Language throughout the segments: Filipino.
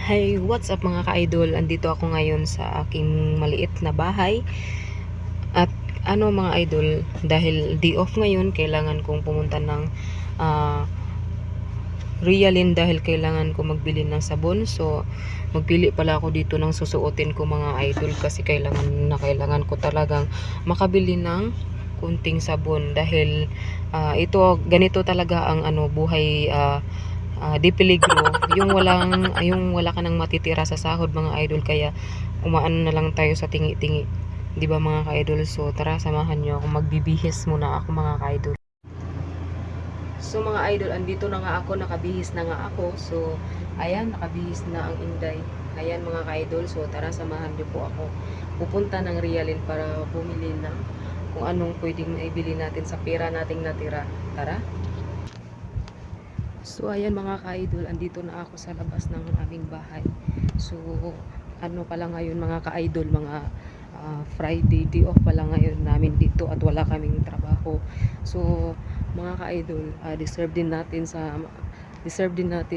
Hi, what's up mga ka-idol? Andito ako ngayon sa aking maliit na bahay. At mga idol, dahil day off ngayon, kailangan kong pumunta ng ah, Realin dahil kailangan ko magbili ng sabon. So, magpili pala ako dito ng susuotin ko mga idol kasi kailangan ko talagang makabili ng kunting sabon dahil ito ganito talaga ang buhay di peligro, yung wala ka nang matitira sa sahod mga idol, kaya umaan na lang tayo sa tingi-tingi, 'di ba mga ka-idol? So tara, samahan niyo ako, magbibihis muna ako mga ka-idol. So mga idol, andito na nga ako, nakabihis na nga ako. So ayan, nakabihis na ang Inday. Ayan mga ka-idol, so tara, samahan niyo po ako. Pupunta ng Realin para bumili ng kung anong pwedeng maibili natin sa pera nating natira. Tara. So ayan mga ka-idol, andito na ako sa labas ng aming bahay. So pala ngayon mga ka-idol, mga Friday, day off pala ngayon namin dito at wala kaming trabaho. So mga ka-idol, deserve din natin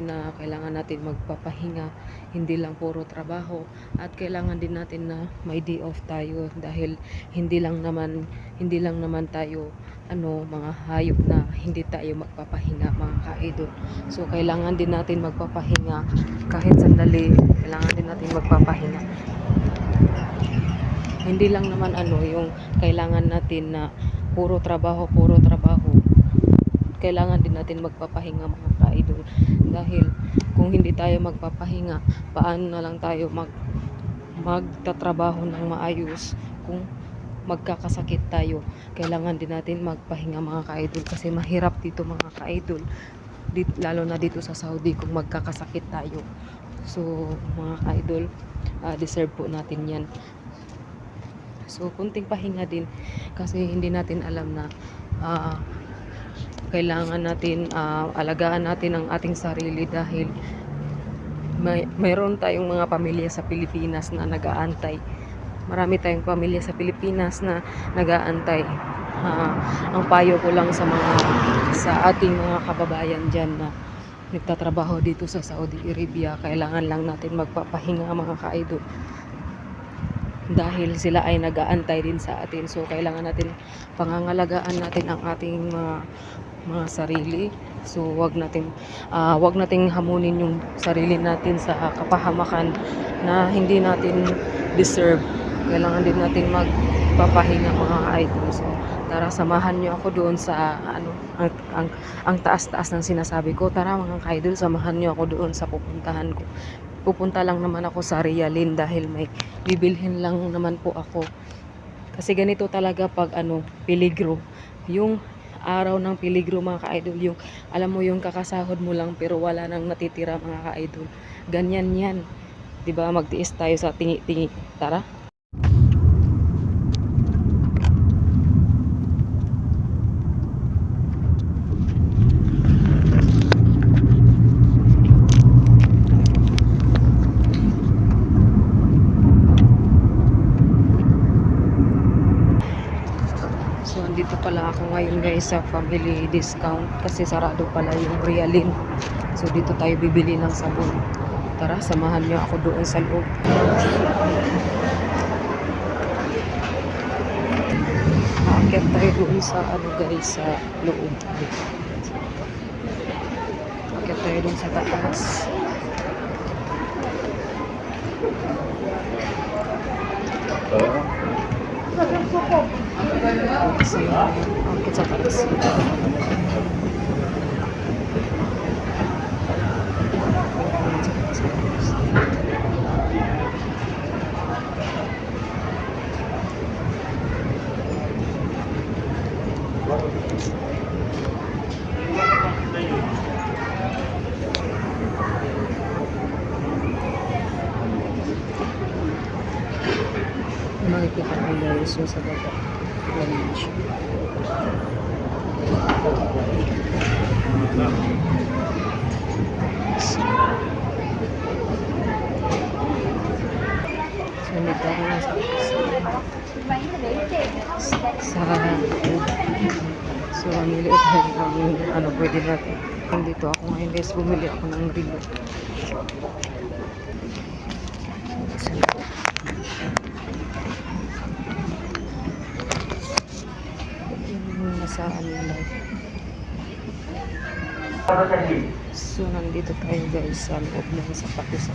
na kailangan natin magpapahinga, hindi lang puro trabaho, at kailangan din natin na may day off tayo dahil hindi lang naman tayo mga hayop na hindi tayo magpapahinga mga ka-idol. So kailangan din natin magpapahinga kahit sandali, kailangan din natin magpapahinga. Hindi lang naman yung kailangan natin na puro trabaho, kailangan din natin magpapahinga mga ka-idol, dahil kung hindi tayo magpapahinga, paano na lang tayo magtatrabaho ng maayos kung magkakasakit tayo? Kailangan din natin magpahinga mga ka-idol kasi mahirap dito mga ka-idol, lalo na dito sa Saudi kung magkakasakit tayo. So mga ka-idol, deserve po natin yan. So kunting pahinga din kasi hindi natin alam na kailangan natin alagaan natin ang ating sarili, dahil mayroon tayong mga pamilya sa Pilipinas na nag-aantay. Marami tayong pamilya sa Pilipinas na nag-aantay. Ang payo ko lang sa ating mga kababayan dyan na nagtatrabaho dito sa Saudi Arabia, kailangan lang natin magpapahinga mga ka-idol, dahil sila ay nag-aantay din sa atin. So kailangan natin pangangalagaan natin ang ating mga sarili. So wag nating hamunin yung sarili natin sa kapahamakan na hindi natin deserve. Kailangan din natin magpapahinga mga idol. So tara, samahan niyo ako doon sa ang taas-taas ng sinasabi ko. Tara mga idol, samahan niyo ako doon sa pupuntahan ko. Pupunta lang naman ako sa Realin dahil may bibilhin lang naman po ako. Kasi ganito talaga pag peligro. Yung araw ng peligro mga ka-idol, yung alam mo yung kakasahod mo lang pero wala nang natitira mga ka-idol. Ganyan yan. 'Di ba? Magtiis tayo sa tingi-tingi. Tara. So andito pala ako ngayon guys sa family discount kasi sarado pala yung Realin. So dito tayo bibili ng sabon. Tara, samahan niyo ako doon sa loob. Aakyat tayo doon sa guys, sa loob. Aakyat tayo doon sa taas. Aakyat sa taas. Makikita ko guys yung sa baba. Ganyan siya. So nito ako na so mamili tayo ng pwede natin. Dito ako ngayon guys, bumili ako ng rilo. Sa loob. Yung nasa ano lang. So, nandito tayo guys sa loob ng sapatos.